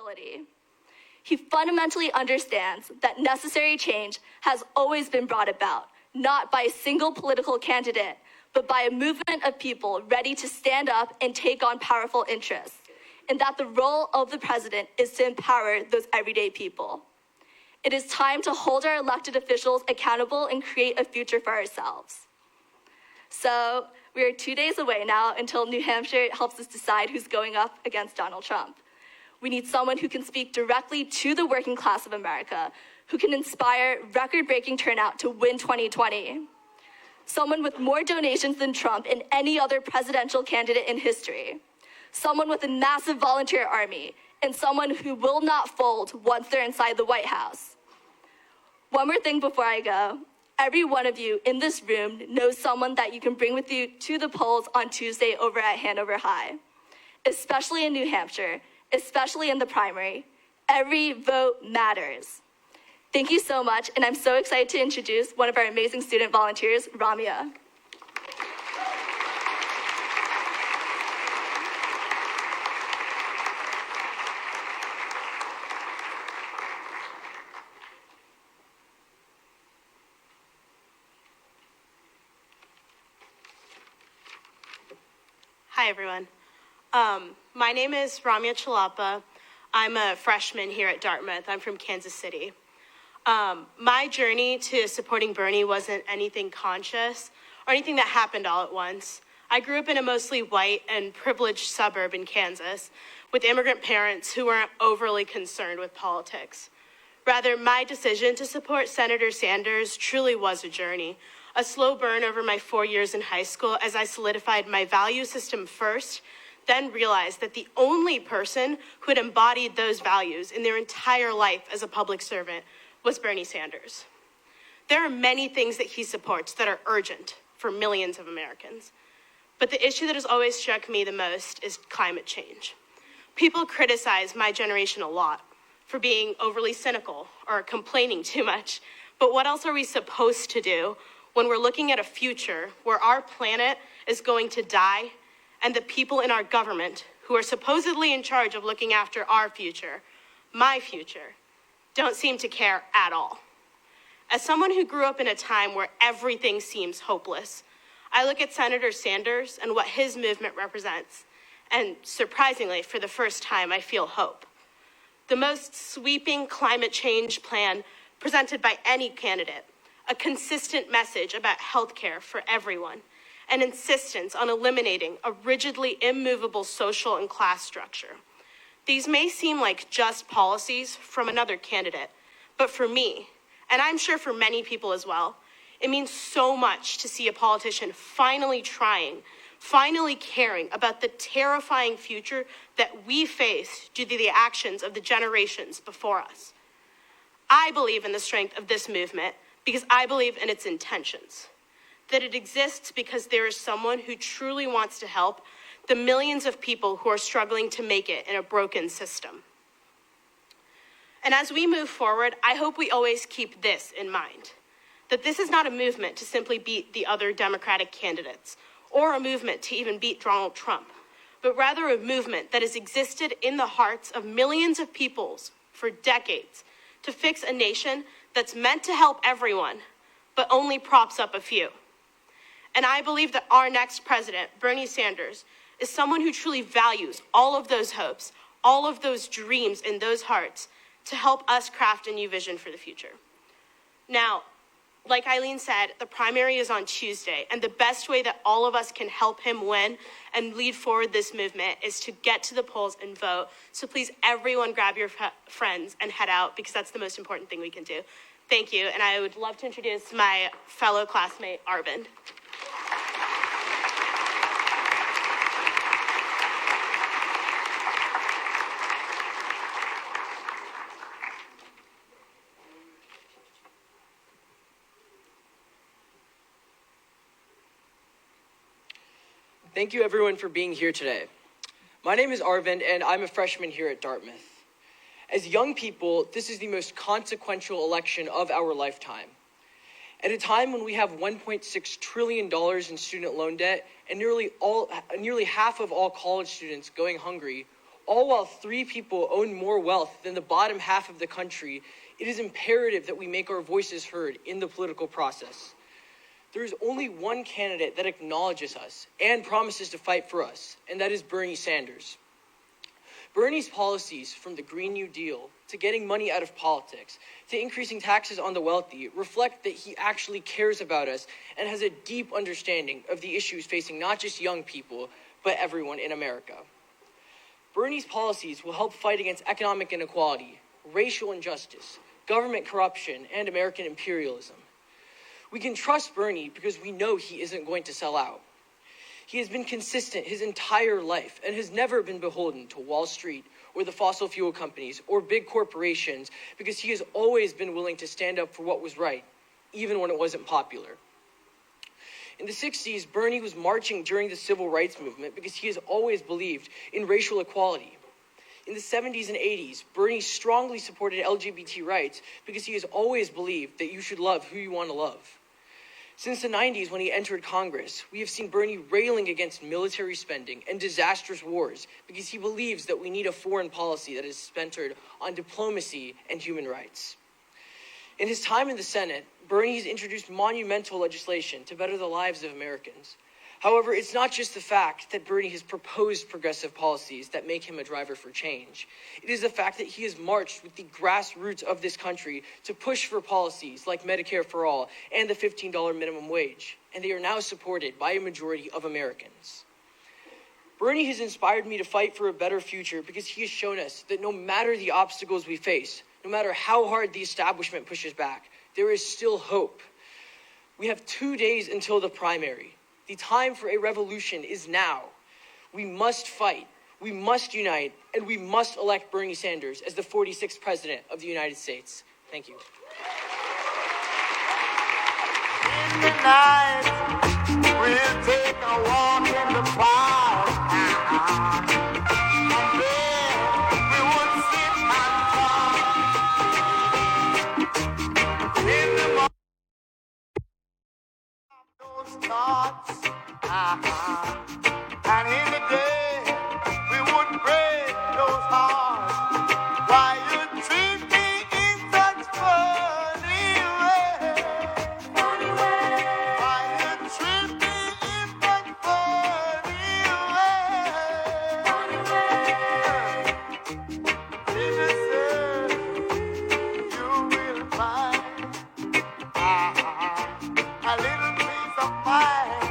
accountability. He fundamentally understands that necessary change has always been brought about, not by a single political candidate, but by a movement of people ready to stand up and take on powerful interests, and that the role of the president is to empower those everyday people. It is time to hold our elected officials accountable and create a future for ourselves. So we are 2 days away now until New Hampshire helps us decide who's going up against Donald Trump. We need someone who can speak directly to the working class of America, who can inspire record-breaking turnout to win 2020. Someone with more donations than Trump and any other presidential candidate in history. Someone with a massive volunteer army, and someone who will not fold once they're inside the White House. One more thing before I go. Every one of you in this room knows someone that you can bring with you to the polls on Tuesday over at Hanover High. Especially in New Hampshire, especially in the primary, every vote matters. Thank you so much, and I'm so excited to introduce one of our amazing student volunteers, Ramya. Hi, everyone. My name is Ramya Chalapa. I'm a freshman here at Dartmouth. I'm from Kansas City. My journey to supporting Bernie wasn't anything conscious or anything that happened all at once. I grew up in a mostly white and privileged suburb in Kansas with immigrant parents who weren't overly concerned with politics. Rather, my decision to support Senator Sanders truly was a journey, a slow burn over my 4 years in high school as I solidified my value system first, then realized that the only person who had embodied those values in their entire life as a public servant was Bernie Sanders. There are many things that he supports that are urgent for millions of Americans. But the issue that has always struck me the most is climate change. People criticize my generation a lot for being overly cynical or complaining too much. But what else are we supposed to do when we're looking at a future where our planet is going to die and the people in our government who are supposedly in charge of looking after our future, my future, don't seem to care at all? As someone who grew up in a time where everything seems hopeless, I look at Senator Sanders and what his movement represents, and surprisingly, for the first time, I feel hope. The most sweeping climate change plan presented by any candidate, a consistent message about healthcare for everyone, an insistence on eliminating a rigidly immovable social and class structure. These may seem like just policies from another candidate, but for me, and I'm sure for many people as well, it means so much to see a politician finally trying, finally caring about the terrifying future that we face due to the actions of the generations before us. I believe in the strength of this movement because I believe in its intentions, that it exists because there is someone who truly wants to help the millions of people who are struggling to make it in a broken system. And as we move forward, I hope we always keep this in mind, that this is not a movement to simply beat the other Democratic candidates or a movement to even beat Donald Trump, but rather a movement that has existed in the hearts of millions of peoples for decades to fix a nation that's meant to help everyone, but only props up a few. And I believe that our next president, Bernie Sanders, is someone who truly values all of those hopes, all of those dreams in those hearts to help us craft a new vision for the future. Now, like Eileen said, the primary is on Tuesday, and the best way that all of us can help him win and lead forward this movement is to get to the polls and vote. So please, everyone grab your friends and head out, because that's the most important thing we can do. Thank you, and I would love to introduce my fellow classmate, Arvind. Thank you everyone for being here today. My name is Arvind and I'm a freshman here at Dartmouth. As young people, this is the most consequential election of our lifetime. At a time when we have $1.6 trillion in student loan debt and nearly half of all college students going hungry, All while 3 people own more wealth than the bottom half of the country, it is imperative that we make our voices heard in the political process. There is only one candidate that acknowledges us and promises to fight for us, and that is Bernie Sanders. Bernie's policies, from the Green New Deal to getting money out of politics to increasing taxes on the wealthy, reflect that he actually cares about us and has a deep understanding of the issues facing not just young people, but everyone in America. Bernie's policies will help fight against economic inequality, racial injustice, government corruption, and American imperialism. We can trust Bernie because we know he isn't going to sell out. He has been consistent his entire life and has never been beholden to Wall Street or the fossil fuel companies or big corporations because he has always been willing to stand up for what was right, even when it wasn't popular. In the 60s, Bernie was marching during the civil rights movement because he has always believed in racial equality. In the 70s and 80s, Bernie strongly supported LGBT rights because he has always believed that you should love who you want to love. Since the 90s, when he entered Congress, we have seen Bernie railing against military spending and disastrous wars because he believes that we need a foreign policy that is centered on diplomacy and human rights. In his time in the Senate, Bernie has introduced monumental legislation to better the lives of Americans. However, it's not just the fact that Bernie has proposed progressive policies that make him a driver for change. It is the fact that he has marched with the grassroots of this country to push for policies like Medicare for All and the $15 minimum wage, and they are now supported by a majority of Americans. Bernie has inspired me to fight for a better future because he has shown us that no matter the obstacles we face, no matter how hard the establishment pushes back, there is still hope. We have 2 days until the primary. The time for a revolution is now. We must fight, we must unite, and we must elect Bernie Sanders as the 46th president of the United States. Thank you. In the night, we'll take a walk in the park. And there we would sit and talk. In the morning, those thoughts. And in the day, we would break those hearts. Why you treat me in such funny way? Why you treat me in such funny way? Jesus said you will find a little piece of mind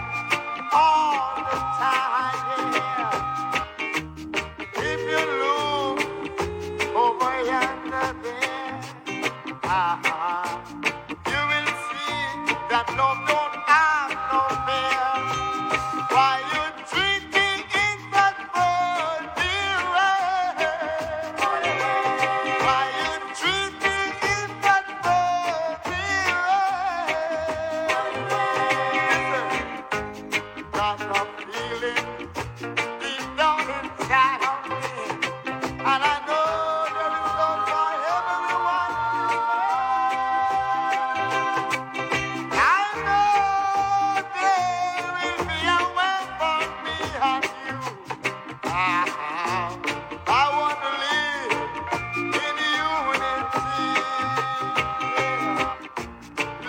all the time, yeah. If you look over yonder there, you will see that love don't have no fear. Why you treat me in that funny way? Why you treat me in that funny way? Listen, got a feeling deep down inside of me, and I know there is love for everyone. I know there will be a way for me and you. I want to live in unity.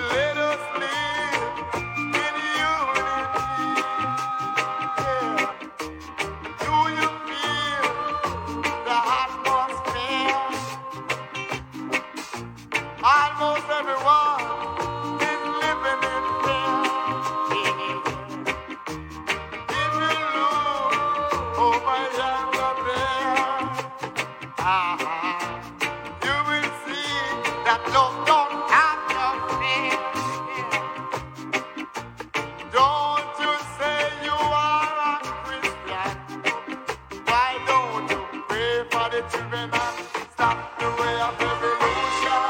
Let us live in unity. Yeah. Do you feel the atmosphere? Almost everyone is living in fear. If you look over yonder there, you will see that love don't have no fear. Don't you say you are a Christian? Why don't you pray for the children and stop the way of revolution?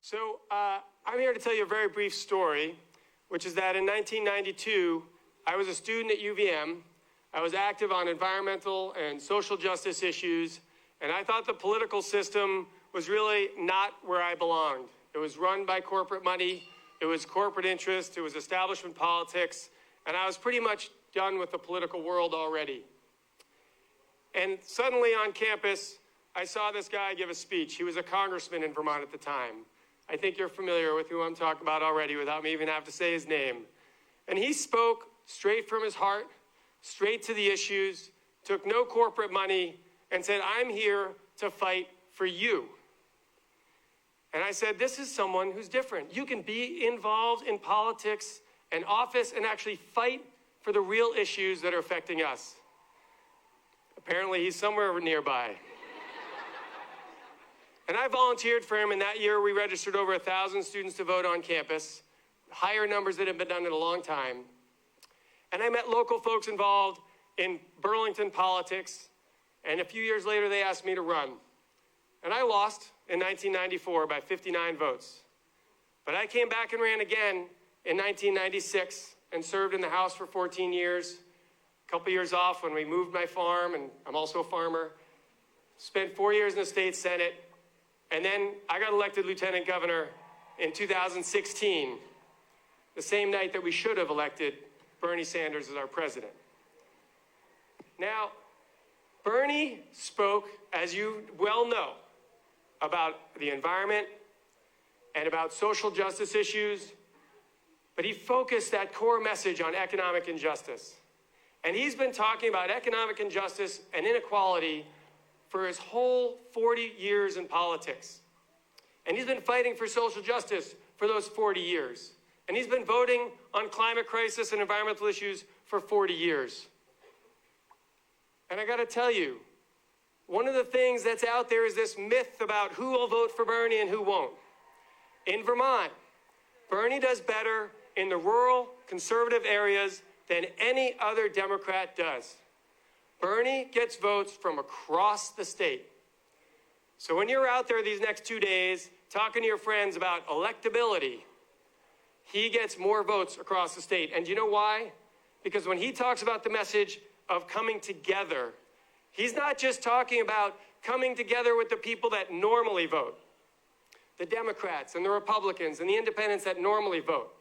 So I'm here to tell you a very brief story, which is that in 1992, I was a student at UVM. I was active on environmental and social justice issues, and I thought the political system was really not where I belonged. It was run by corporate money, it was corporate interest, it was establishment politics, and I was pretty much done with the political world already. And suddenly on campus, I saw this guy give a speech. He was a congressman in Vermont at the time. I think you're familiar with who I'm talking about already without me even having to say his name. And he spoke straight from his heart, straight to the issues, took no corporate money, and said, I'm here to fight for you. And I said, this is someone who's different. You can be involved in politics and office and actually fight for the real issues that are affecting us. Apparently, he's somewhere nearby. And I volunteered for him, and that year we registered over 1,000 students to vote on campus, higher numbers than had been done in a long time. And I met local folks involved in Burlington politics, and a few years later they asked me to run. And I lost in 1994 by 59 votes. But I came back and ran again in 1996 and served in the House for 14 years, a couple years off when we moved my farm, and I'm also a farmer. Spent 4 years in the state Senate. And then I got elected lieutenant governor in 2016, the same night that we should have elected Bernie Sanders as our president. Now, Bernie spoke, as you well know, about the environment and about social justice issues, but he focused that core message on economic injustice. And he's been talking about economic injustice and inequality for his whole 40 years in politics. And he's been fighting for social justice for those 40 years. And he's been voting on climate crisis and environmental issues for 40 years. And I gotta tell you, one of the things that's out there is this myth about who will vote for Bernie and who won't. In Vermont, Bernie does better in the rural conservative areas than any other Democrat does. Bernie gets votes from across the state. So when you're out there these next 2 days talking to your friends about electability, he gets more votes across the state. And do you know why? Because when he talks about the message of coming together, he's not just talking about coming together with the people that normally vote, the Democrats and the Republicans and the independents that normally vote.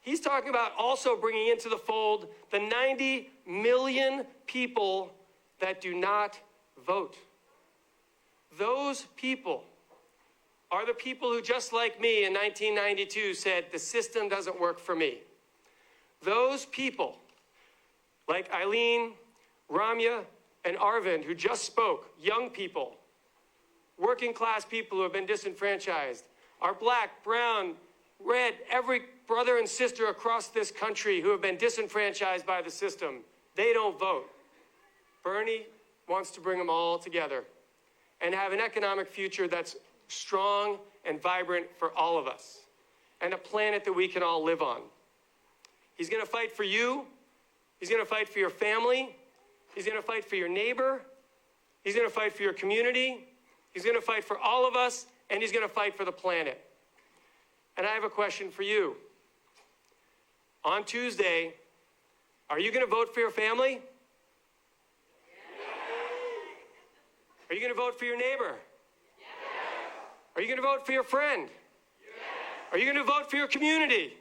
He's talking about also bringing into the fold the 90 million people that do not vote. Those people are the people who, just like me in 1992, said, the system doesn't work for me. Those people, like Eileen, Ramya, and Arvind, who just spoke, young people, working class people who have been disenfranchised, are black, brown, red, every brother and sister across this country who have been disenfranchised by the system. They don't vote. Bernie wants to bring them all together and have an economic future that's strong and vibrant for all of us, and a planet that we can all live on. He's going to fight for you. He's going to fight for your family. He's going to fight for your neighbor. He's going to fight for your community. He's going to fight for all of us, and he's going to fight for the planet. And I have a question for you. On Tuesday, are you going to vote for your family? Yes. Are you going to vote for your neighbor? Yes. Are you going to vote for your friend? Yes. Are you going to vote for your community? Yes.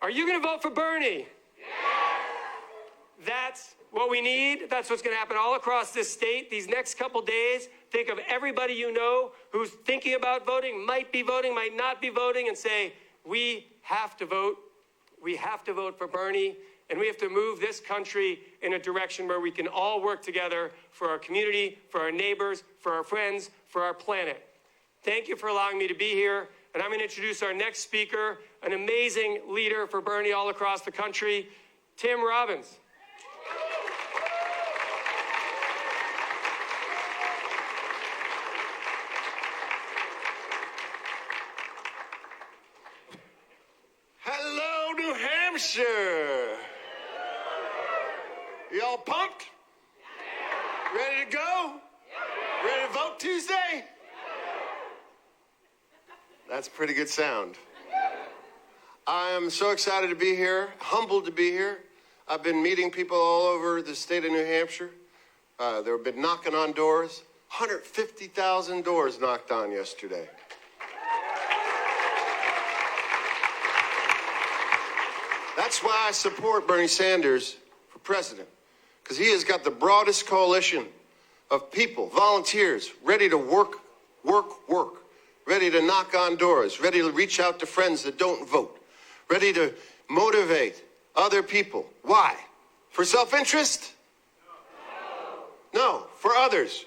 Are you going to vote for Bernie? Yes. That's what we need. That's what's going to happen all across this state. These next couple days, think of everybody you know who's thinking about voting, might be voting, might not be voting, and say, we have to vote. We have to vote for Bernie, and we have to move this country in a direction where we can all work together for our community, for our neighbors, for our friends, for our planet. Thank you for allowing me to be here, and I'm going to introduce our next speaker, an amazing leader for Bernie all across the country, Tim Robbins. Hello, New Hampshire. Y'all pumped? Ready to go? Ready to vote Tuesday? That's pretty good sound. I am so excited to be here, humbled to be here. I've been meeting people all over the state of New Hampshire. They've been knocking on doors. 150,000 doors knocked on yesterday. That's why I support Bernie Sanders for president, because he has got the broadest coalition of people, volunteers, ready to work, ready to knock on doors, ready to reach out to friends that don't vote, ready to motivate other people. Why? For self-interest? No, for others.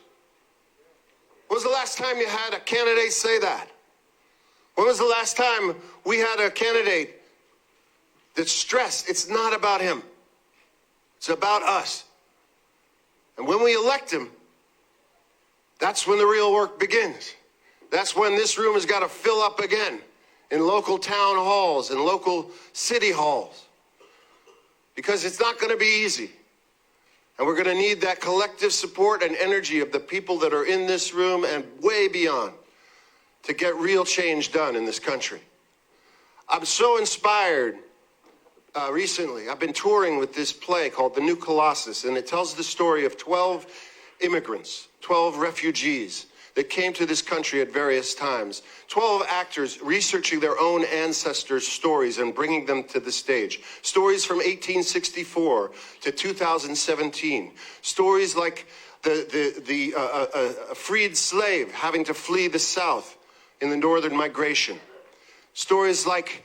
When was the last time you had a candidate say that? When was the last time we had a candidate that stressed it's not about him, it's about us? And when we elect him, that's when the real work begins. That's when this room has got to fill up again in local town halls and local city halls. Because it's not going to be easy. And we're going to need that collective support and energy of the people that are in this room and way beyond to get real change done in this country. I'm so inspired recently. I've been touring with this play called The New Colossus, and it tells the story of 12 immigrants, 12 refugees that came to this country at various times. 12 actors researching their own ancestors' stories and bringing them to the stage. Stories from 1864 to 2017. Stories like a freed slave having to flee the South in the Northern migration. Stories like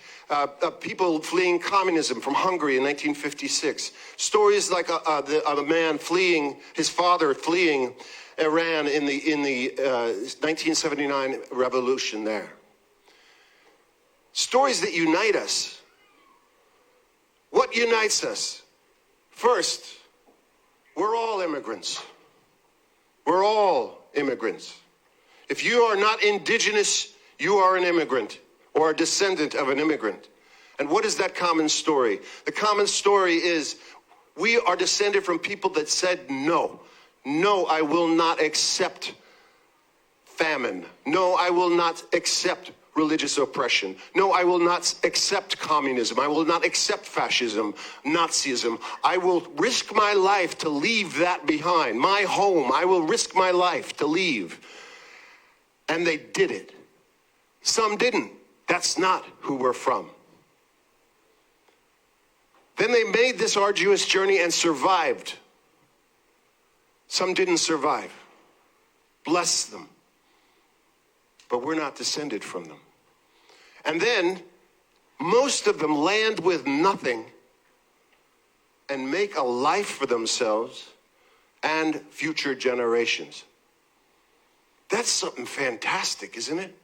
people fleeing communism from Hungary in 1956. Stories like a man fleeing, his father fleeing Iran in the 1979 revolution there. Stories that unite us. What unites us? First, we're all immigrants. We're all immigrants. If you are not indigenous, you are an immigrant or a descendant of an immigrant. And what is that common story? The common story is we are descended from people that said no. No, I will not accept famine. No, I will not accept religious oppression. No, I will not accept communism. I will not accept fascism, Nazism. I will risk my life to leave that behind. My home, I will risk my life to leave. And they did it. Some didn't. That's not who we're from. Then they made this arduous journey and survived. Some didn't survive. Bless them. But we're not descended from them. And then most of them land with nothing and make a life for themselves and future generations. That's something fantastic, isn't it?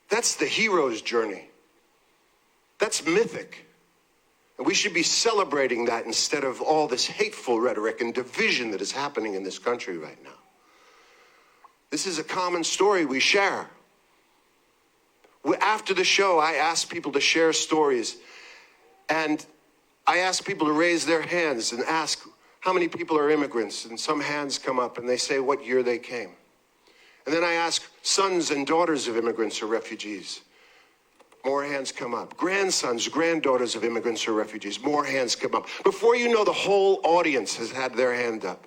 That's the hero's journey. That's mythic. And we should be celebrating that instead of all this hateful rhetoric and division that is happening in this country right now. This is a common story we share. After the show, I ask people to share stories. And I ask people to raise their hands and ask how many people are immigrants. And some hands come up and they say what year they came. And then I ask sons and daughters of immigrants or refugees. More hands come up. Grandsons, granddaughters of immigrants or refugees. More hands come up. Before you know, the whole audience has had their hand up.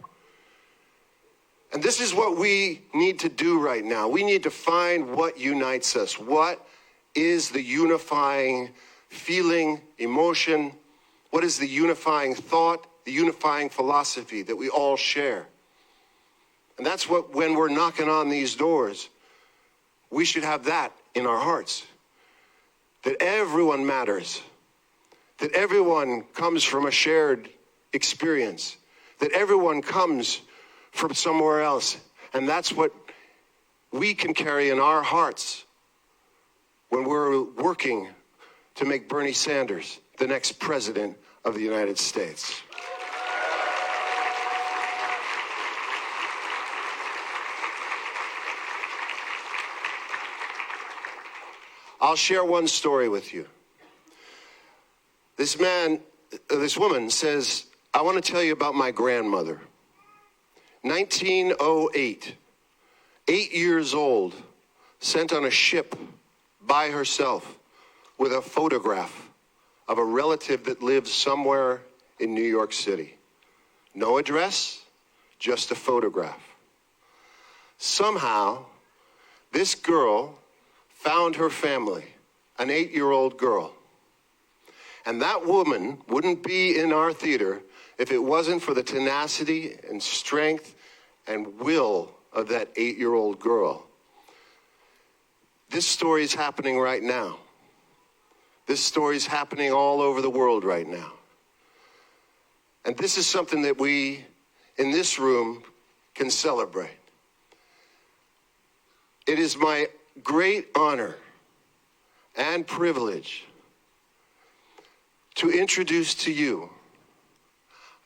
And this is what we need to do right now. We need to find what unites us. What is the unifying feeling, emotion? What is the unifying thought, the unifying philosophy that we all share? And that's what, when we're knocking on these doors, we should have that in our hearts. That everyone matters. That everyone comes from a shared experience. That everyone comes from somewhere else. And that's what we can carry in our hearts when we're working to make Bernie Sanders the next president of the United States. I'll share one story with you. This woman says, I want to tell you about my grandmother. 1908, 8 years old, sent on a ship by herself with a photograph of a relative that lives somewhere in New York City. No address, just a photograph. Somehow, this girl found her family, an 8-year-old girl. And that woman wouldn't be in our theater if it wasn't for the tenacity and strength and will of that 8-year-old girl. This story is happening right now. This story is happening all over the world right now. And this is something that we, in this room, can celebrate. It is my great honor and privilege to introduce to you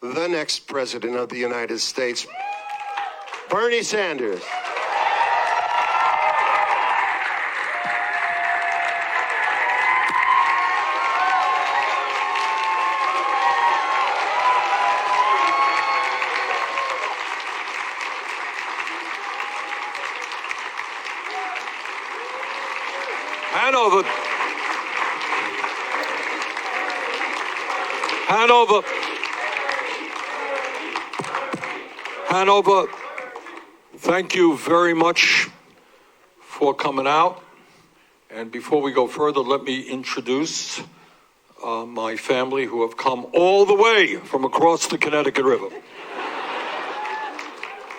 the next President of the United States, Bernie Sanders. Hanover, thank you very much for coming out. And before we go further, let me introduce my family who have come all the way from across the Connecticut River.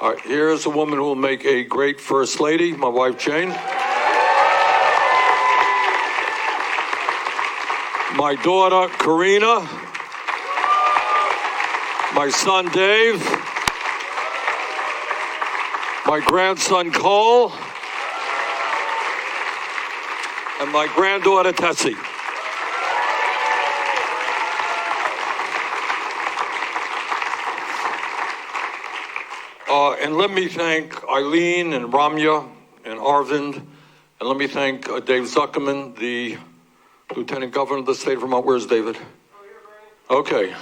All right, here's a woman who will make a great First Lady, my wife, Jane. My daughter, Karina. My son, Dave. My grandson, Cole. And my granddaughter, Tessie. And let me thank Eileen and Ramya and Arvind. And let me thank Dave Zuckerman, the Lieutenant Governor of the state of Vermont. Where's David? Okay.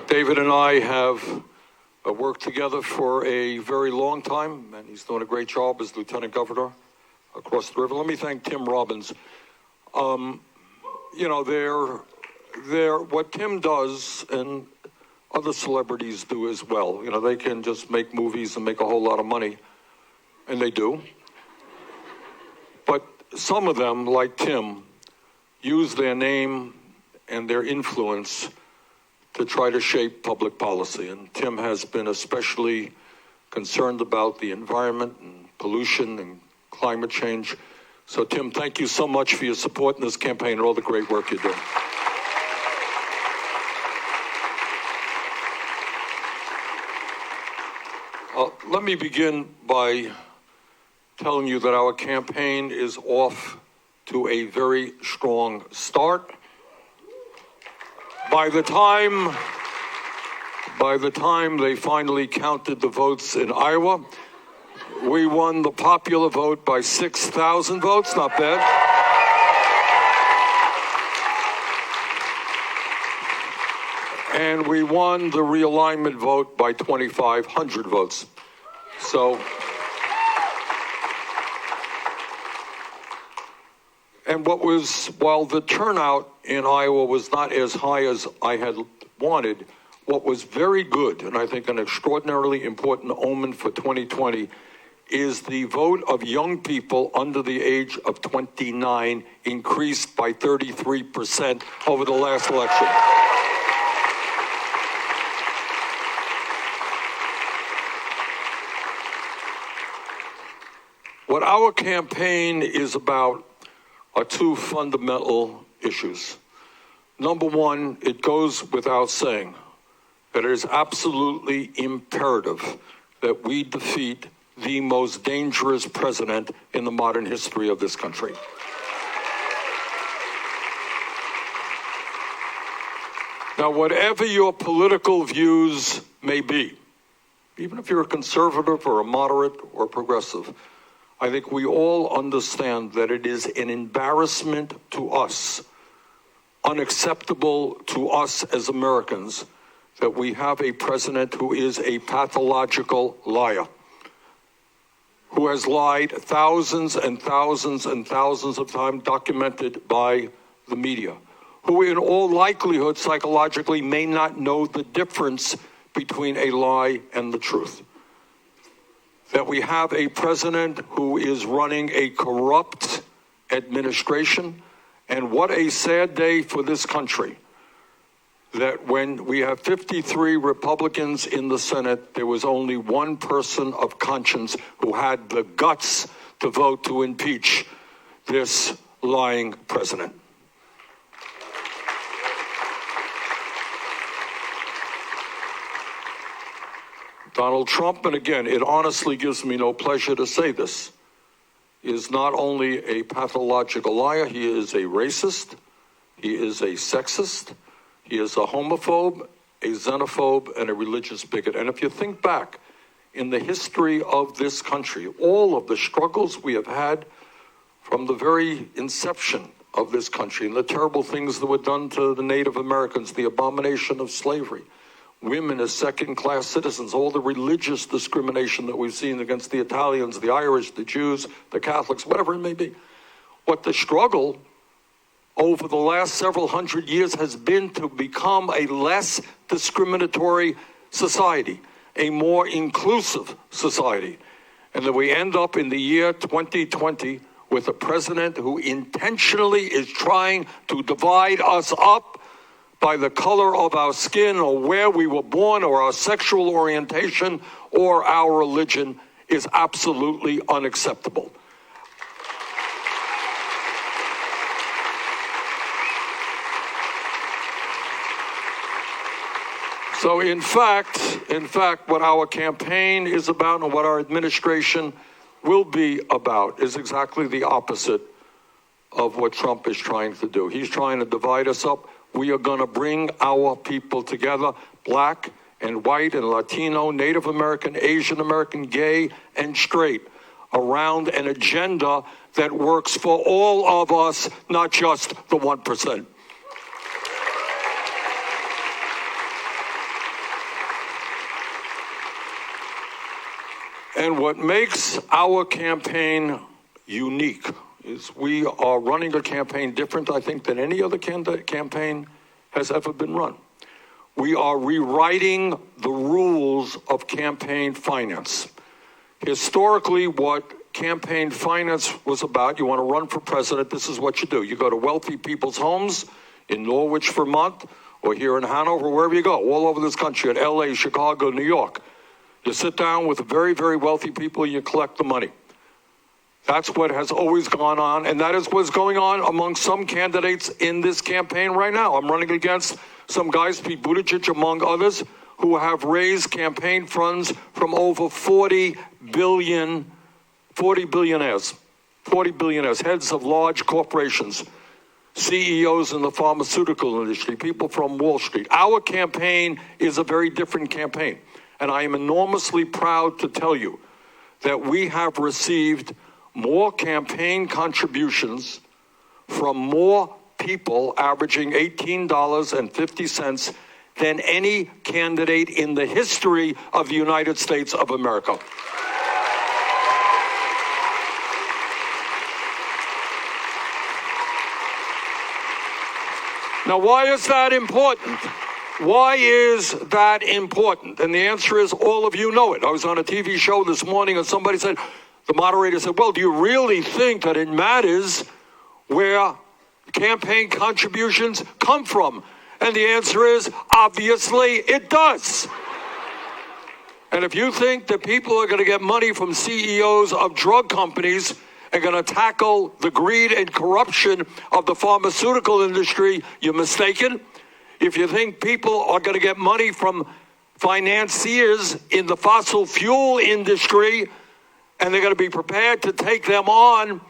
David and I have worked together for a very long time, and he's doing a great job as Lieutenant Governor across the river. Let me thank Tim Robbins. You know, what Tim does, and other celebrities do as well. You know, they can just make movies and make a whole lot of money, and they do. But some of them, like Tim, use their name and their influence to try to shape public policy. And Tim has been especially concerned about the environment and pollution and climate change. So Tim, thank you so much for your support in this campaign and all the great work you're doing. Let me begin by telling you that our campaign is off to a very strong start. By the time they finally counted the votes in Iowa, we won the popular vote by 6,000 votes, not bad. And we won the realignment vote by 2,500 votes. So, and while the turnout in Iowa was not as high as I had wanted, what was very good, and I think an extraordinarily important omen for 2020, is the vote of young people under the age of 29 increased by 33% over the last election. What our campaign is about are two fundamental issues. Number one, it goes without saying that it is absolutely imperative that we defeat the most dangerous president in the modern history of this country. Now, whatever your political views may be, even if you're a conservative or a moderate or progressive, I think we all understand that it is an embarrassment to us, unacceptable to us as Americans, that we have a president who is a pathological liar. who has lied thousands and thousands and thousands of times, documented by the media, who in all likelihood psychologically may not know the difference between a lie and the truth. That we have a president who is running a corrupt administration, and what a sad day for this country. That when we have 53 Republicans in the Senate, there was only one person of conscience who had the guts to vote to impeach this lying president. Donald Trump, and again, it honestly gives me no pleasure to say this, is not only a pathological liar, he is a racist, he is a sexist, he is a homophobe, a xenophobe, and a religious bigot. And if you think back in the history of this country, all of the struggles we have had from the very inception of this country, and the terrible things that were done to the Native Americans, the abomination of slavery, women as second-class citizens, all the religious discrimination that we've seen against the Italians, the Irish, the Jews, the Catholics, whatever it may be. What the struggle over the last several hundred years has been to become a less discriminatory society, a more inclusive society. And that we end up in the year 2020 with a president who intentionally is trying to divide us up by the color of our skin or where we were born or our sexual orientation or our religion is absolutely unacceptable. So in fact, what our campaign is about and what our administration will be about is exactly the opposite of what Trump is trying to do. He's trying to divide us up. We are going to bring our people together, black and white and Latino, Native American, Asian American, gay and straight, around an agenda that works for all of us, not just the 1%. And what makes our campaign unique is we are running a campaign different, I think, than any other campaign has ever been run. We are rewriting the rules of campaign finance. Historically, what campaign finance was about, you want to run for president, this is what you do. You go to wealthy people's homes in Norwich, Vermont, or here in Hanover, wherever you go, all over this country, at LA, Chicago, New York. You sit down with very, very wealthy people, you collect the money. That's what has always gone on, and that is what's going on among some candidates in this campaign right now. I'm running against some guys, Pete Buttigieg among others, who have raised campaign funds from over 40 billionaires, heads of large corporations, CEOs in the pharmaceutical industry, people from Wall Street. Our campaign is a very different campaign, and I am enormously proud to tell you that we have received more campaign contributions from more people, averaging $18.50, than any candidate in the history of the United States of America. Now, why is that important? Why is that important? And the answer is, all of you know it. I was on a TV show this morning and somebody said, the moderator said, well, do you really think that it matters where campaign contributions come from? And the answer is, obviously, it does. And if you think that people are going to get money from CEOs of drug companies and going to tackle the greed and corruption of the pharmaceutical industry, you're mistaken. If you think people are going to get money from financiers in the fossil fuel industry, and they're going to be prepared to take them on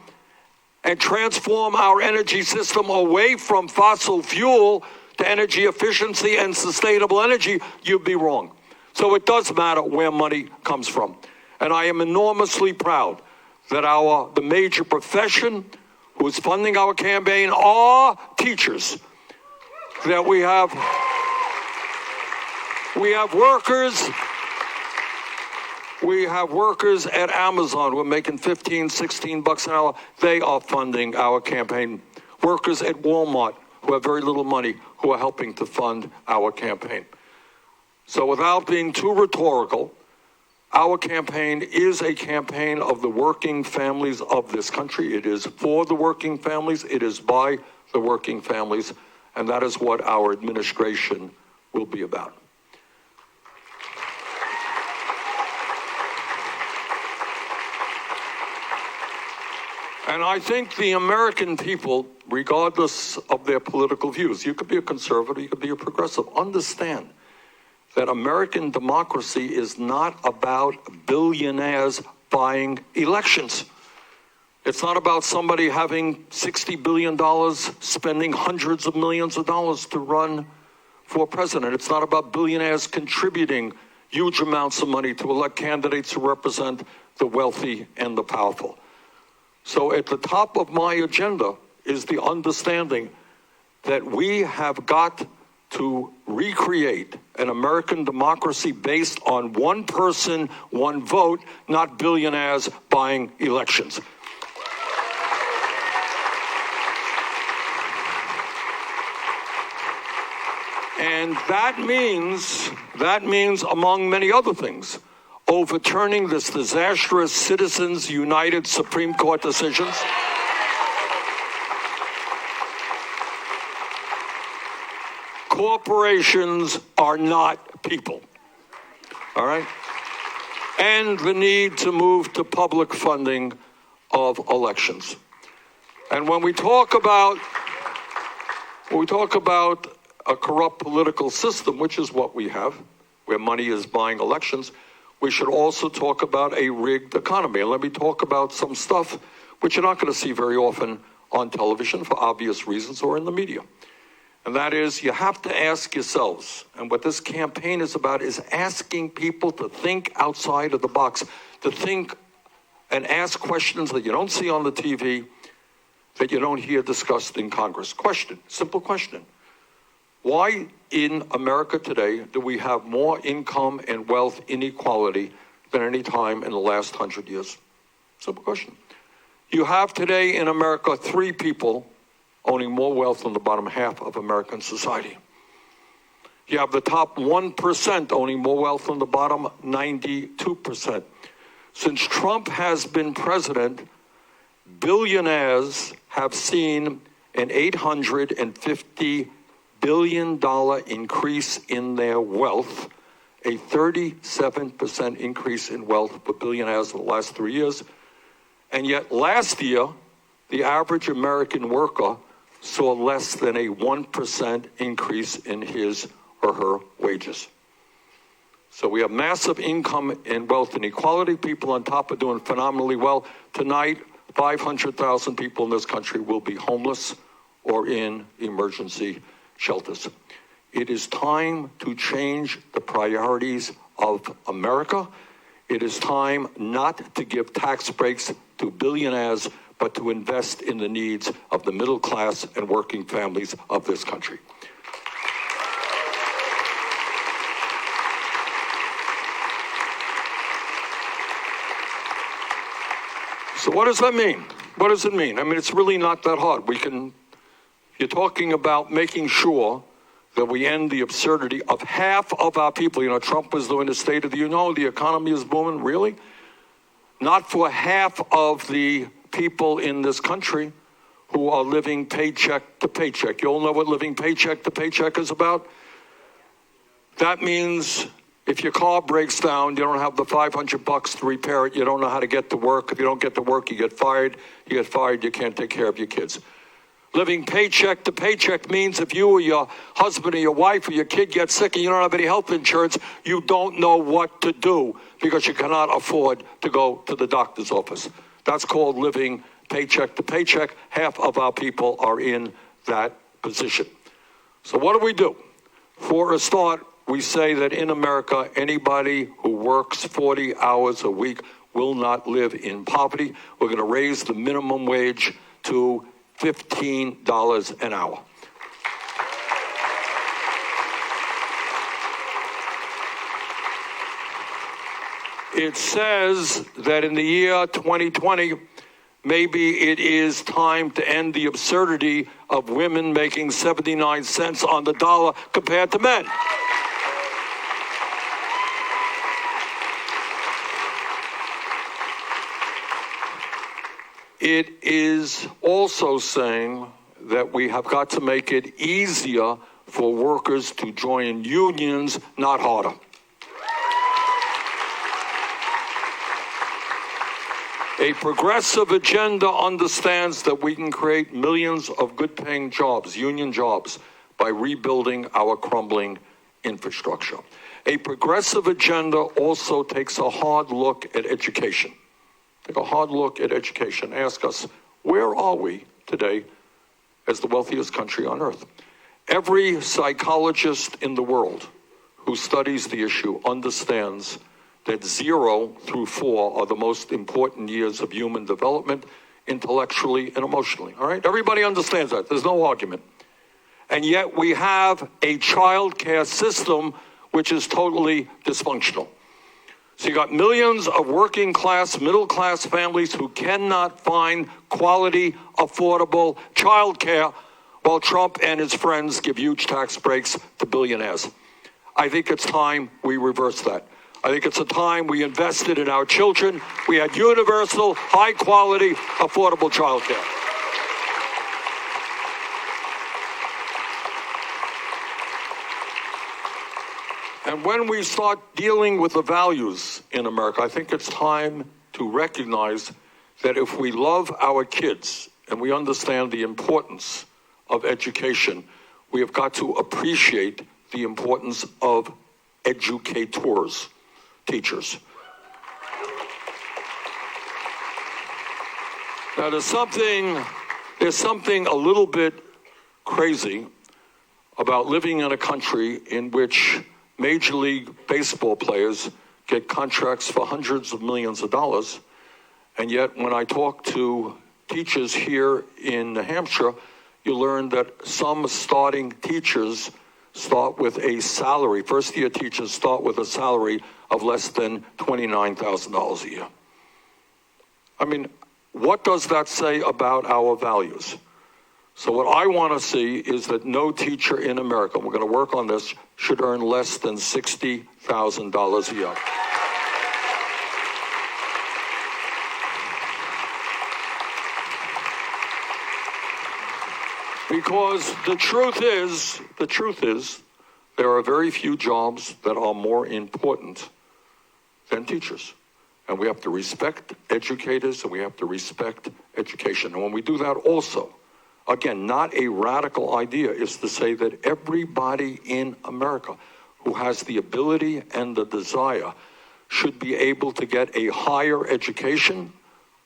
and transform our energy system away from fossil fuel to energy efficiency and sustainable energy, you'd be wrong. So it does matter where money comes from. And I am enormously proud that the major profession who is funding our campaign are teachers. That we have workers We have workers at Amazon who are making 15, 16 bucks an hour. They are funding our campaign. Workers at Walmart who have very little money who are helping to fund our campaign. So without being too rhetorical, our campaign is a campaign of the working families of this country. It is for the working families. It is by the working families. And that is what our administration will be about. And I think the American people, regardless of their political views, you could be a conservative, you could be a progressive, understand that American democracy is not about billionaires buying elections. It's not about somebody having $60 billion, spending hundreds of millions of dollars to run for president. It's not about billionaires contributing huge amounts of money to elect candidates who represent the wealthy and the powerful. So at the top of my agenda is the understanding that we have got to recreate an American democracy based on one person, one vote, not billionaires buying elections. And that means, among many other things, overturning this disastrous Citizens United Supreme Court decisions. Corporations are not people, all right? And the need to move to public funding of elections. And when we talk about a corrupt political system, which is what we have, where money is buying elections, we should also talk about a rigged economy. And let me talk about some stuff which you're not going to see very often on television for obvious reasons or in the media. And that is, you have to ask yourselves, and what this campaign is about is asking people to think outside of the box, to think and ask questions that you don't see on the TV, that you don't hear discussed in Congress. Question, simple question. Why in America today do we have more income and wealth inequality than any time in the last 100 years? Simple question. You have today in America 3 people owning more wealth than the bottom half of American society. You have the top 1% owning more wealth than the bottom 92%. Since Trump has been president, billionaires have seen an $850 billion increase in their wealth, a 37% increase in wealth for billionaires in the last 3 years. And yet last year, the average American worker saw less than a 1% increase in his or her wages. So we have massive income and wealth inequality. People on top are doing phenomenally well. Tonight, 500,000 people in this country will be homeless or in emergency shelters. It is time to change the priorities of America. It is time not to give tax breaks to billionaires, but to invest in the needs of the middle class and working families of this country. So what does that mean? What does it mean? I mean, it's really not that hard. You're talking about making sure that we end the absurdity of half of our people. You know, Trump was doing the State of the Union, the economy is booming. Really? Not for half of the people in this country who are living paycheck to paycheck. You all know what living paycheck to paycheck is about? That means if your car breaks down, you don't have the $500 to repair it. You don't know how to get to work. If you don't get to work, you get fired. You get fired, you can't take care of your kids. Living paycheck to paycheck means if you or your husband or your wife or your kid get sick and you don't have any health insurance, you don't know what to do because you cannot afford to go to the doctor's office. That's called living paycheck to paycheck. Half of our people are in that position. So what do? For a start, we say that in America, anybody who works 40 hours a week will not live in poverty. We're going to raise the minimum wage to $15 an hour. It says that in the year 2020, maybe it is time to end the absurdity of women making 79 cents on the dollar compared to men. It is also saying that we have got to make it easier for workers to join unions, not harder. A progressive agenda understands that we can create millions of good-paying jobs, union jobs, by rebuilding our crumbling infrastructure. A progressive agenda also takes a hard look at education. Take a hard look at education. Ask us, where are we today as the wealthiest country on earth? Every psychologist in the world who studies the issue understands that 0 through 4 are the most important years of human development, intellectually and emotionally, all right? Everybody understands that. There's no argument. And yet we have a child care system which is totally dysfunctional. So you got millions of working class, middle class families who cannot find quality, affordable child care while Trump and his friends give huge tax breaks to billionaires. I think it's time we reverse that. I think it's a time we invested in our children. We had universal, high quality, affordable child care. And when we start dealing with the values in America, I think it's time to recognize that if we love our kids and we understand the importance of education, we have got to appreciate the importance of educators, teachers. Now, there's something a little bit crazy about living in a country in which Major League Baseball players get contracts for hundreds of millions of dollars, and yet when I talk to teachers here in Hampshire, you learn that some starting teachers start with a salary, first-year teachers start with a salary of less than $29,000 a year. I mean, what does that say about our values? So what I want to see is that no teacher in America, we're going to work on this, should earn less than $60,000 a year. Because the truth is, there are very few jobs that are more important than teachers. And we have to respect educators and we have to respect education. And when we do that also, again, not a radical idea, is to say that everybody in America who has the ability and the desire should be able to get a higher education,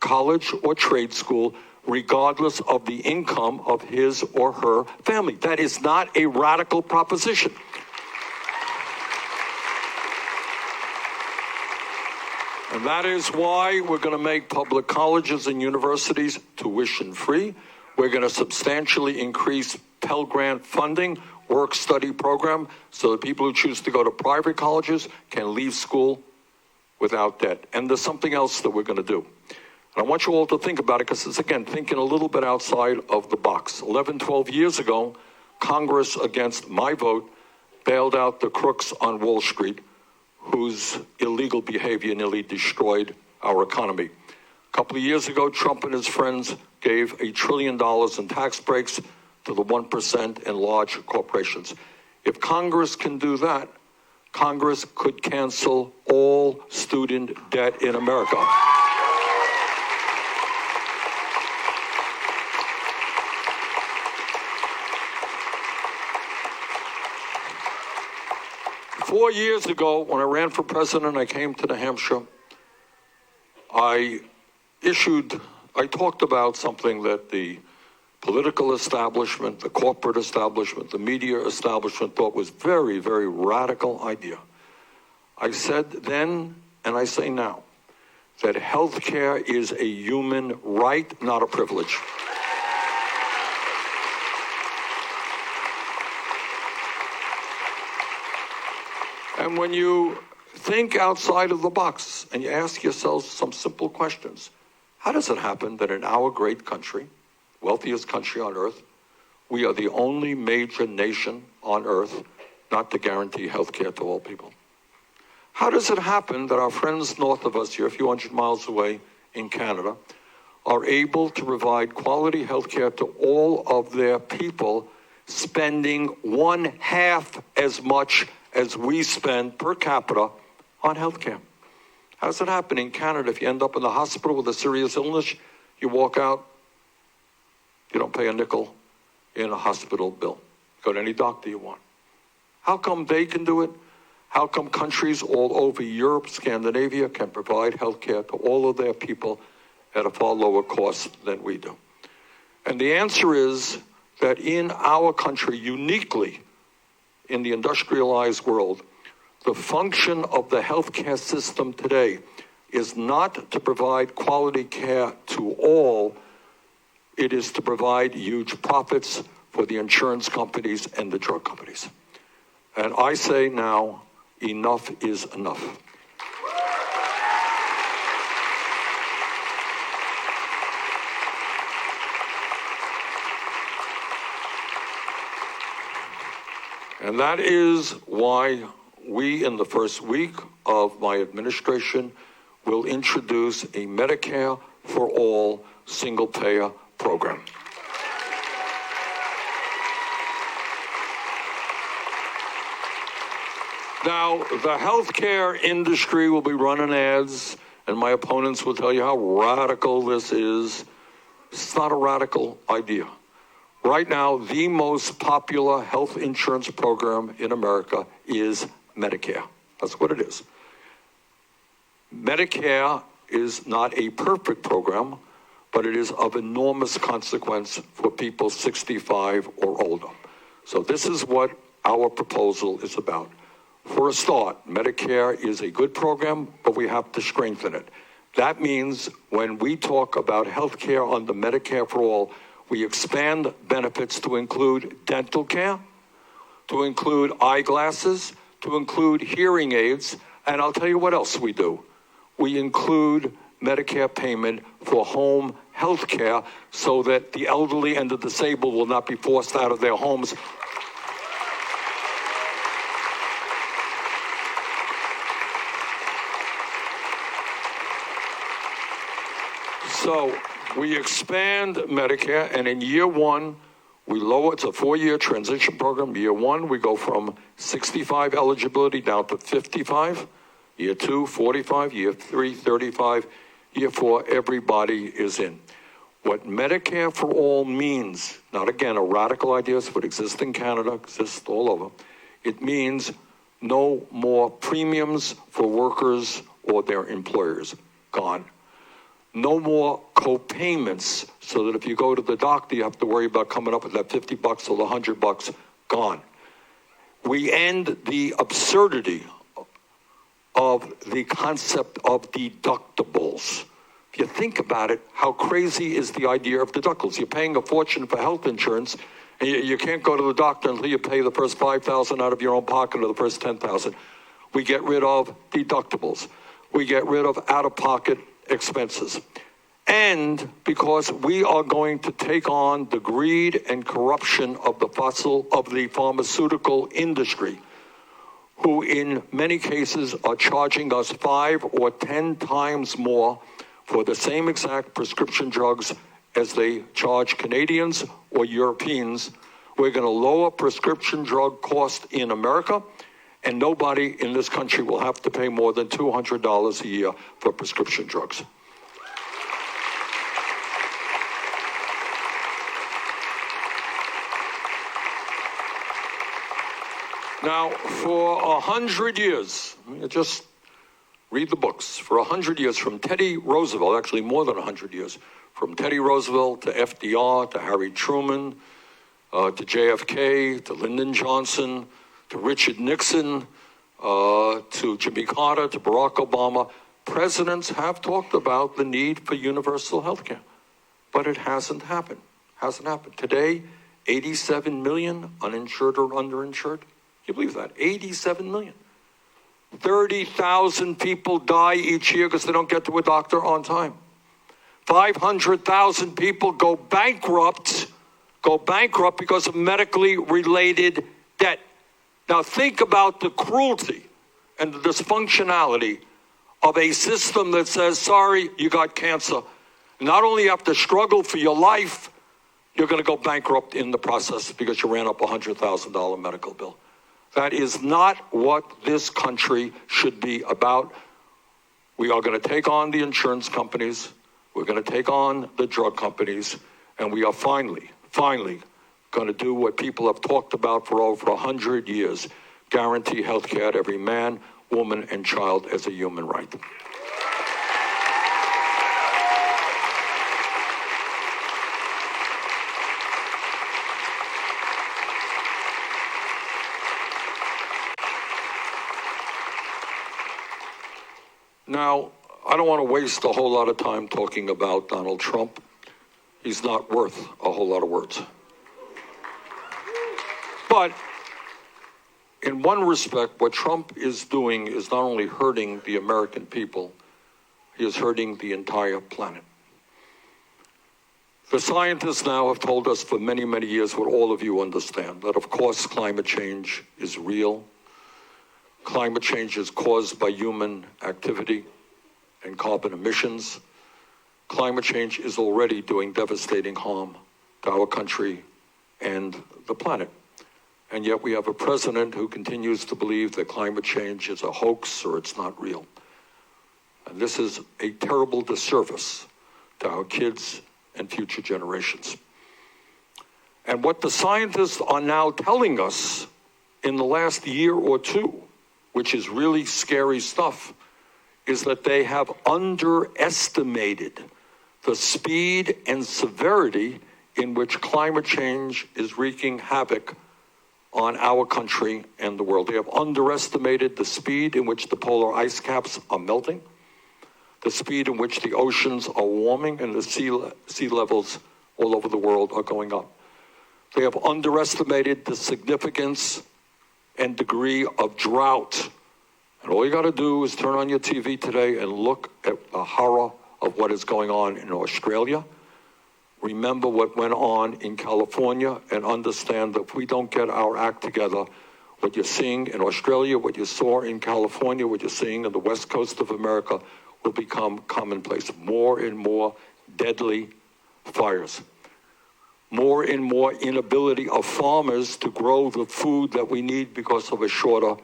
college or trade school, regardless of the income of his or her family. That is not a radical proposition. And that is why we're going to make public colleges and universities tuition-free. We're going to substantially increase Pell Grant funding, work-study program, so that people who choose to go to private colleges can leave school without debt. And there's something else that we're going to do. And I want you all to think about it, because it's, again, thinking a little bit outside of the box. 11, 12 years ago, Congress, against my vote, bailed out the crooks on Wall Street, whose illegal behavior nearly destroyed our economy. A couple of years ago, Trump and his friends gave $1 trillion in tax breaks to the 1% and large corporations. If Congress can do that, Congress could cancel all student debt in America. Four years ago, when I ran for president, I came to New Hampshire. I talked about something that the political establishment, the corporate establishment, the media establishment thought was very, very radical idea. I said then, and I say now, that health care is a human right, not a privilege. And when you think outside of the box and you ask yourselves some simple questions. How does it happen that in our great country, wealthiest country on earth, we are the only major nation on earth not to guarantee health care to all people? How does it happen that our friends north of us here, a few hundred miles away in Canada, are able to provide quality health care to all of their people, spending 1/2 as much as we spend per capita on health care? How does it happen in Canada? If you end up in the hospital with a serious illness, you walk out, you don't pay a nickel in a hospital bill. Go to any doctor you want. How come they can do it? How come countries all over Europe, Scandinavia can provide health care to all of their people at a far lower cost than we do? And the answer is that in our country, uniquely in the industrialized world, the function of the healthcare system today is not to provide quality care to all. It is to provide huge profits for the insurance companies and the drug companies. And I say now, enough is enough. And that is why we, in the first week of my administration, will introduce a Medicare for All single-payer program. Now, the healthcare industry will be running ads, and my opponents will tell you how radical this is. It's not a radical idea. Right now, the most popular health insurance program in America is Medicare. That's what it is. Medicare is not a perfect program, but it is of enormous consequence for people 65 or older. So this is what our proposal is about. For a start, Medicare is a good program, but we have to strengthen it. That means when we talk about health care under Medicare for All, we expand benefits to include dental care, to include eyeglasses, to include hearing aids, and I'll tell you what else we do. We include Medicare payment for home health care so that the elderly and the disabled will not be forced out of their homes. So we expand Medicare, and in year one, we lower, it's a 4-year transition program. Year one, we go from 65 eligibility down to 55. Year two, 45. Year three, 35. Year four, everybody is in. What Medicare for All means, not again a radical idea, it's what exists in Canada, exists all over. It means no more premiums for workers or their employers. Gone. No more co-payments, so that if you go to the doctor, you have to worry about coming up with that $50 or the $100. Gone. We end the absurdity of the concept of deductibles. If you think about it, how crazy is the idea of deductibles? You're paying a fortune for health insurance, and you can't go to the doctor until you pay the first $5,000 out of your own pocket or the first $10,000. We get rid of deductibles. We get rid of out-of-pocket expenses. And because we are going to take on the greed and corruption of the pharmaceutical industry, who in many cases are charging us 5 or 10 times more for the same exact prescription drugs as they charge Canadians or Europeans, we're going to lower prescription drug cost in America, and nobody in this country will have to pay more than $200 a year for prescription drugs. Now, for 100 years, just read the books, for 100 years, from Teddy Roosevelt, actually more than 100 years, from Teddy Roosevelt to FDR to Harry Truman to JFK to Lyndon Johnson to Richard Nixon to Jimmy Carter to Barack Obama, presidents have talked about the need for universal health care, but it hasn't happened. Hasn't happened. Today, 87 million uninsured or underinsured. Can you believe that? 87 million. 30,000 people die each year because they don't get to a doctor on time. 500,000 people go bankrupt because of medically related debt. Now think about the cruelty and the dysfunctionality of a system that says, sorry, you got cancer. Not only you have to struggle for your life, you're going to go bankrupt in the process because you ran up a $100,000 medical bill. That is not what this country should be about. We are going to take on the insurance companies. We're going to take on the drug companies. And we are finally going to do what people have talked about for over 100 years, guarantee health care to every man, woman, and child as a human right. Now, I don't want to waste a whole lot of time talking about Donald Trump. He's not worth a whole lot of words. But in one respect, what Trump is doing is not only hurting the American people, he is hurting the entire planet. The scientists now have told us for many, many years what all of you understand, that of course climate change is real. Climate change is caused by human activity and carbon emissions. Climate change is already doing devastating harm to our country and the planet. And yet we have a president who continues to believe that climate change is a hoax or it's not real. And this is a terrible disservice to our kids and future generations. And what the scientists are now telling us in the last year or two, which is really scary stuff, is that they have underestimated the speed and severity in which climate change is wreaking havoc on our country and the world. They have underestimated the speed in which the polar ice caps are melting, the speed in which the oceans are warming, and the sea levels all over the world are going up. They have underestimated the significance and degree of drought. And all you got to do is turn on your TV today and look at the horror of what is going on in Australia. Remember what went on in California and understand that if we don't get our act together, what you're seeing in Australia, what you saw in California, what you're seeing on the west coast of America will become commonplace. More and more deadly fires. More and more inability of farmers to grow the food that we need because of a shorter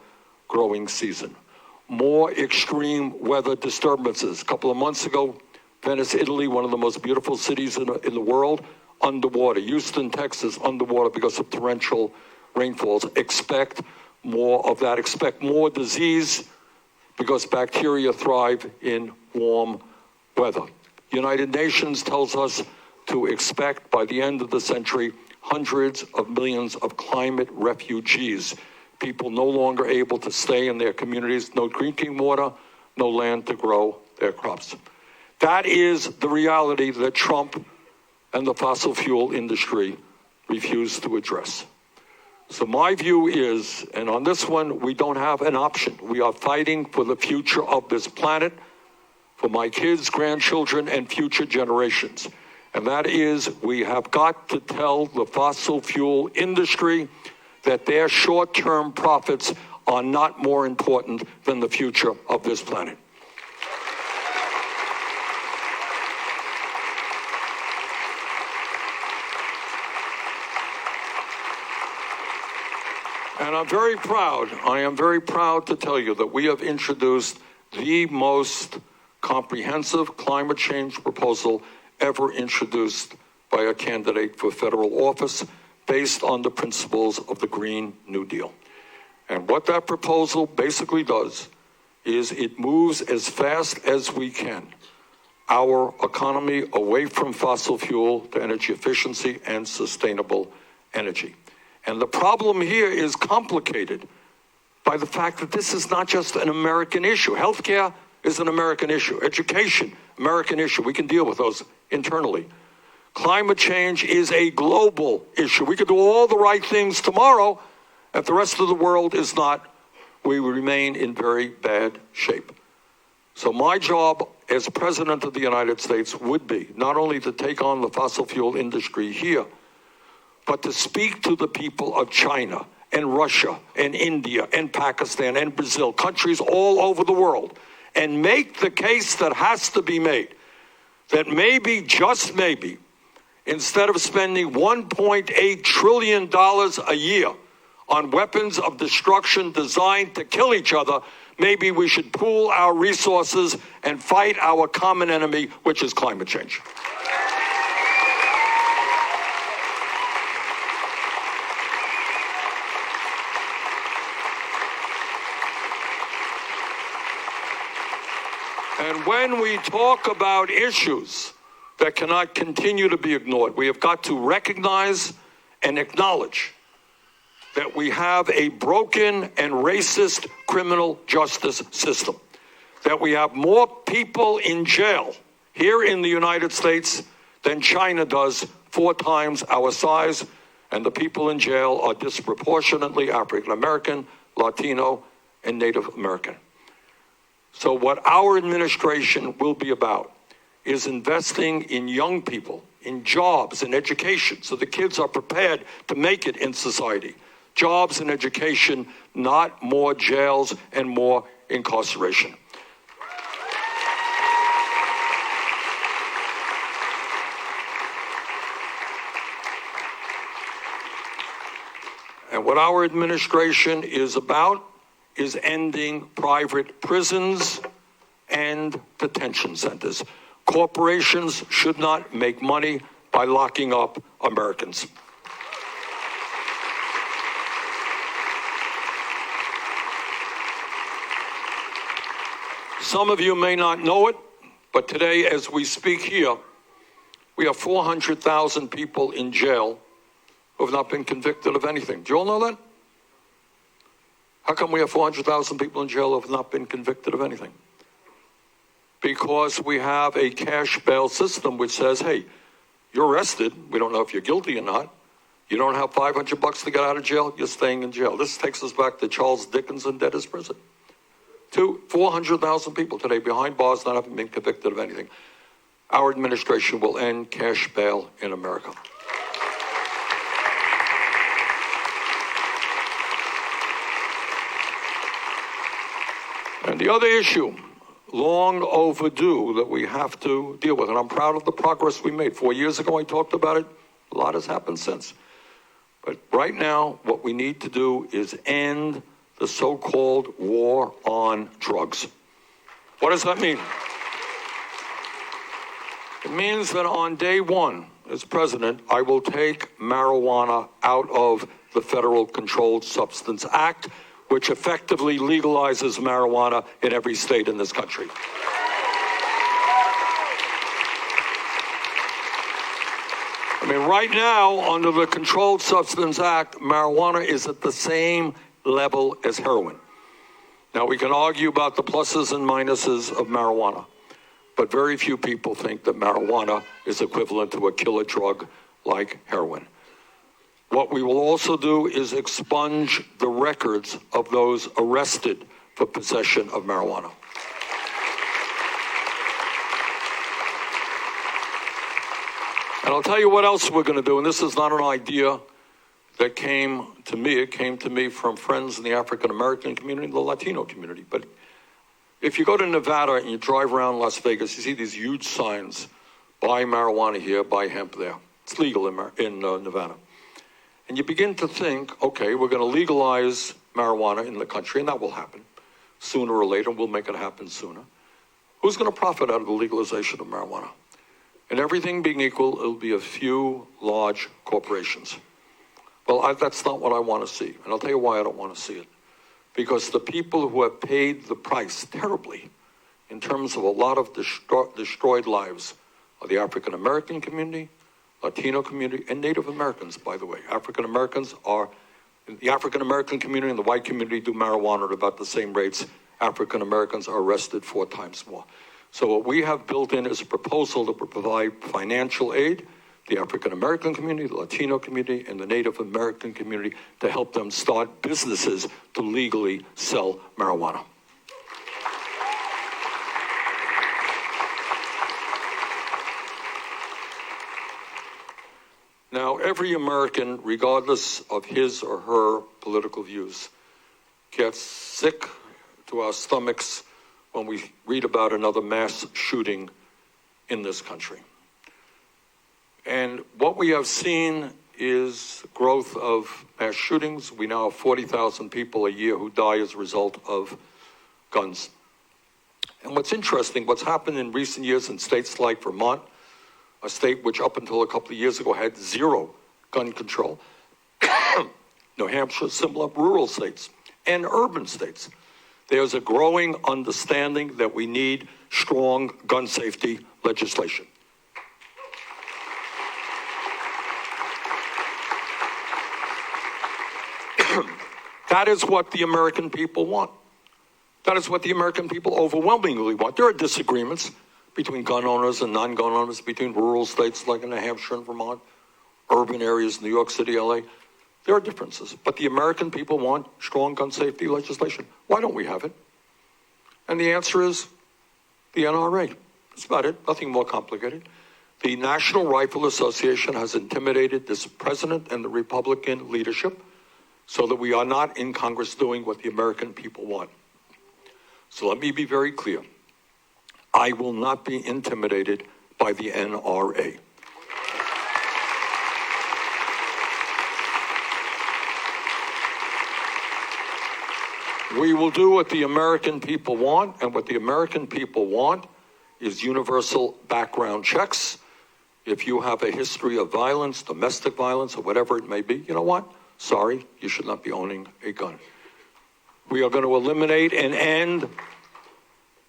growing season. More extreme weather disturbances. A couple of months ago, Venice, Italy, one of the most beautiful cities in the world, underwater. Houston, Texas, underwater because of torrential rainfalls. Expect more of that. Expect more disease because bacteria thrive in warm weather. United Nations tells us to expect by the end of the century hundreds of millions of climate refugees. People no longer able to stay in their communities, no drinking water, no land to grow their crops. That is the reality that Trump and the fossil fuel industry refuse to address. So my view is, and on this one, we don't have an option. We are fighting for the future of this planet, for my kids, grandchildren, and future generations. And that is, we have got to tell the fossil fuel industry that their short-term profits are not more important than the future of this planet. And I am very proud to tell you that we have introduced the most comprehensive climate change proposal ever introduced by a candidate for federal office based on the principles of the Green New Deal. And what that proposal basically does is it moves as fast as we can our economy away from fossil fuel to energy efficiency and sustainable energy. And the problem here is complicated by the fact that this is not just an American issue. Healthcare is an American issue. Education, American issue. We can deal with those internally. Climate change is a global issue. We could do all the right things tomorrow if the rest of the world is not we remain in very bad shape. So my job as President of the United States would be not only to take on the fossil fuel industry here, but to speak to the people of China and Russia and India and Pakistan and Brazil, countries all over the world, and make the case that has to be made, that maybe, just maybe, instead of spending $1.8 trillion a year on weapons of destruction designed to kill each other, maybe we should pool our resources and fight our common enemy, which is climate change. And when we talk about issues that cannot continue to be ignored, we have got to recognize and acknowledge that we have a broken and racist criminal justice system, that we have more people in jail here in the United States than China does, 4 times our size, and the people in jail are disproportionately African American, Latino, and Native American. So what our administration will be about is investing in young people, in jobs and education, so the kids are prepared to make it in society. Jobs and education, not more jails and more incarceration. And what our administration is about is ending private prisons and detention centers. Corporations should not make money by locking up Americans. Some of you may not know it, but today, as we speak here, we have 400,000 people in jail who have not been convicted of anything. Do you all know that? How come we have 400,000 people in jail who have not been convicted of anything? Because we have a cash bail system which says, hey, you're arrested. We don't know if you're guilty or not. You don't have $500 to get out of jail. You're staying in jail. This takes us back to Charles Dickens and debtor's prison. 400,000 people today behind bars not having been convicted of anything. Our administration will end cash bail in America. And the other issue, long overdue, that we have to deal with, and I'm proud of the progress we made. 4 years ago I talked about it. A lot has happened since. But right now, what we need to do is end the so-called war on drugs. What does that mean? It means that on day one, as president, I will take marijuana out of the Federal Controlled Substance Act, which effectively legalizes marijuana in every state in this country. I mean, right now, under the Controlled Substance Act, marijuana is at the same level as heroin. Now, we can argue about the pluses and minuses of marijuana, but very few people think that marijuana is equivalent to a killer drug like heroin. What we will also do is expunge the records of those arrested for possession of marijuana. And I'll tell you what else we're going to do, and this is not an idea that came to me. It came to me from friends in the African American community and the Latino community. But if you go to Nevada and you drive around Las Vegas, you see these huge signs, buy marijuana here, buy hemp there. It's legal in Nevada. And you begin to think, okay, we're going to legalize marijuana in the country, and that will happen sooner or later. We'll make it happen sooner. Who's going to profit out of the legalization of marijuana? And everything being equal, it'll be a few large corporations. Well, that's not what I want to see. And I'll tell you why I don't want to see it. Because the people who have paid the price terribly in terms of a lot of destroyed lives are the African American community, Latino community, and Native Americans, by the way. The African American community and the white community do marijuana at about the same rates. African Americans are arrested 4 times more. So what we have built in is a proposal that would provide financial aid the African American community, the Latino community, and the Native American community to help them start businesses to legally sell marijuana. Now, every American, regardless of his or her political views, gets sick to our stomachs when we read about another mass shooting in this country. And what we have seen is growth of mass shootings. We now have 40,000 people a year who die as a result of guns. And what's interesting, what's happened in recent years in states like Vermont, a state which up until a couple of years ago had zero gun control, New Hampshire, similar rural states, and urban states. There's a growing understanding that we need strong gun safety legislation. That is what the American people want. That is what the American people overwhelmingly want. There are disagreements between gun owners and non-gun owners, between rural states like in New Hampshire and Vermont, urban areas, New York City, LA. There are differences, but the American people want strong gun safety legislation. Why don't we have it? And the answer is the NRA. That's about it, nothing more complicated. The National Rifle Association has intimidated this president and the Republican leadership so that we are not in Congress doing what the American people want. So let me be very clear. I will not be intimidated by the NRA. We will do what the American people want, and what the American people want is universal background checks. If you have a history of violence, domestic violence, or whatever it may be, you know what? Sorry, you should not be owning a gun. We are going to eliminate and end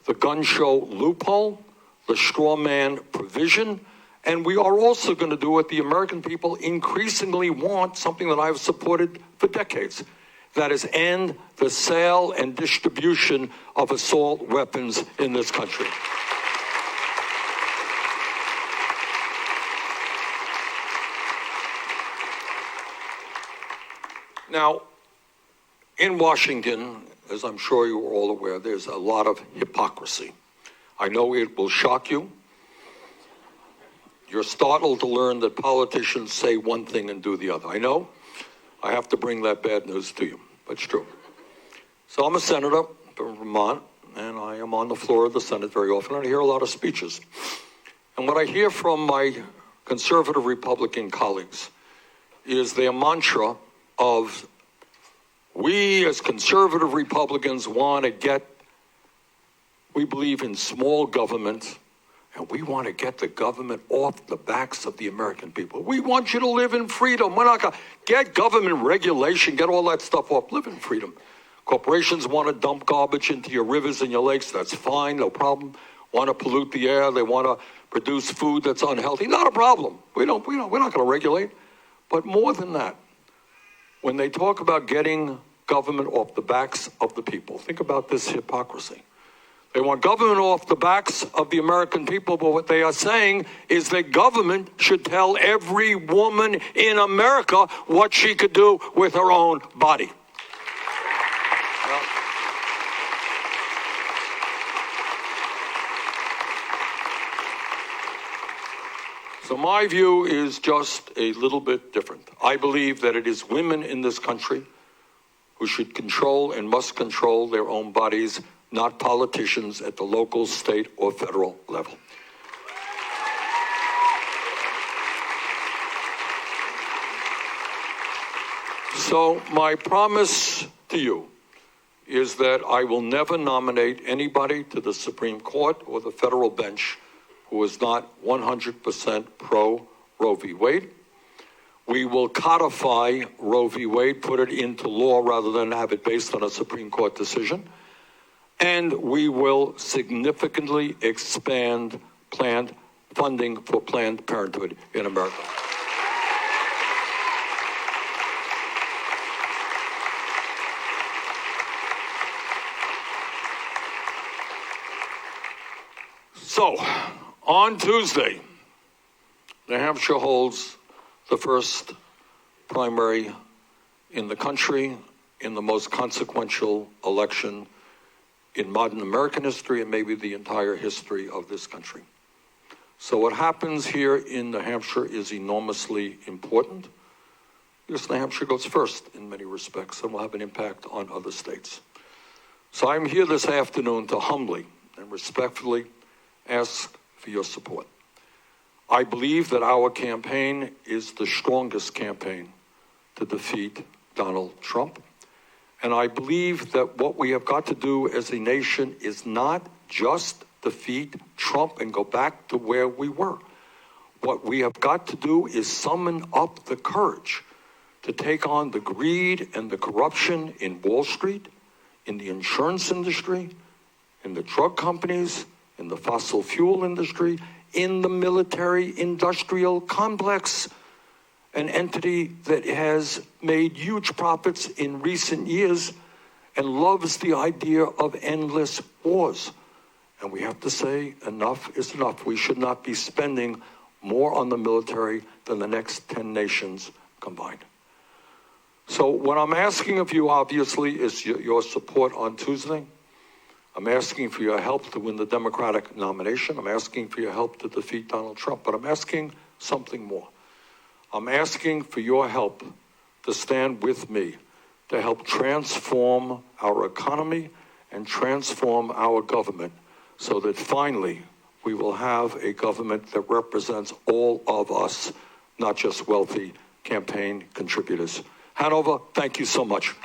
the gun show loophole, the straw man provision, and we are also going to do what the American people increasingly want, something that I've supported for decades. That is, end the sale and distribution of assault weapons in this country. Now, in Washington, as I'm sure you're all aware, there's a lot of hypocrisy. I know it will shock you. You're startled to learn that politicians say one thing and do the other. I know. I have to bring that bad news to you, but it's true. So I'm a senator from Vermont, and I am on the floor of the Senate very often, and I hear a lot of speeches. And what I hear from my conservative Republican colleagues is their mantra of, we as conservative Republicans we believe in small government, and we want to get the government off the backs of the American people. We want you to live in freedom. We're not going to get government regulation, get all that stuff off. Live in freedom. Corporations want to dump garbage into your rivers and your lakes. That's fine, no problem. Want to pollute the air. They want to produce food that's unhealthy. Not a problem. We're not going to regulate. But more than that, when they talk about getting government off the backs of the people, think about this hypocrisy. They want government off the backs of the American people, but what they are saying is that government should tell every woman in America what she could do with her own body. So my view is just a little bit different. I believe that it is women in this country who should control and must control their own bodies, not politicians at the local, state, or federal level. So my promise to you is that I will never nominate anybody to the Supreme Court or the federal bench who is not 100% pro Roe v. Wade. We will codify Roe v. Wade, put it into law rather than have it based on a Supreme Court decision. And we will significantly expand planned funding for Planned Parenthood in America. So, on Tuesday, New Hampshire holds the first primary in the country in the most consequential election in modern American history and maybe the entire history of this country. So what happens here in New Hampshire is enormously important because New Hampshire goes first in many respects and will have an impact on other states. So I'm here this afternoon to humbly and respectfully ask for your support. I believe that our campaign is the strongest campaign to defeat Donald Trump. And I believe that what we have got to do as a nation is not just defeat Trump and go back to where we were. What we have got to do is summon up the courage to take on the greed and the corruption in Wall Street, in the insurance industry, in the drug companies, in the fossil fuel industry, in the military industrial complex, an entity that has made huge profits in recent years and loves the idea of endless wars. And we have to say enough is enough. We should not be spending more on the military than the next 10 nations combined. So what I'm asking of you, obviously, is your support on Tuesday. I'm asking for your help to win the Democratic nomination. I'm asking for your help to defeat Donald Trump. But I'm asking something more. I'm asking for your help to stand with me to help transform our economy and transform our government so that finally we will have a government that represents all of us, not just wealthy campaign contributors. Hanover, thank you so much.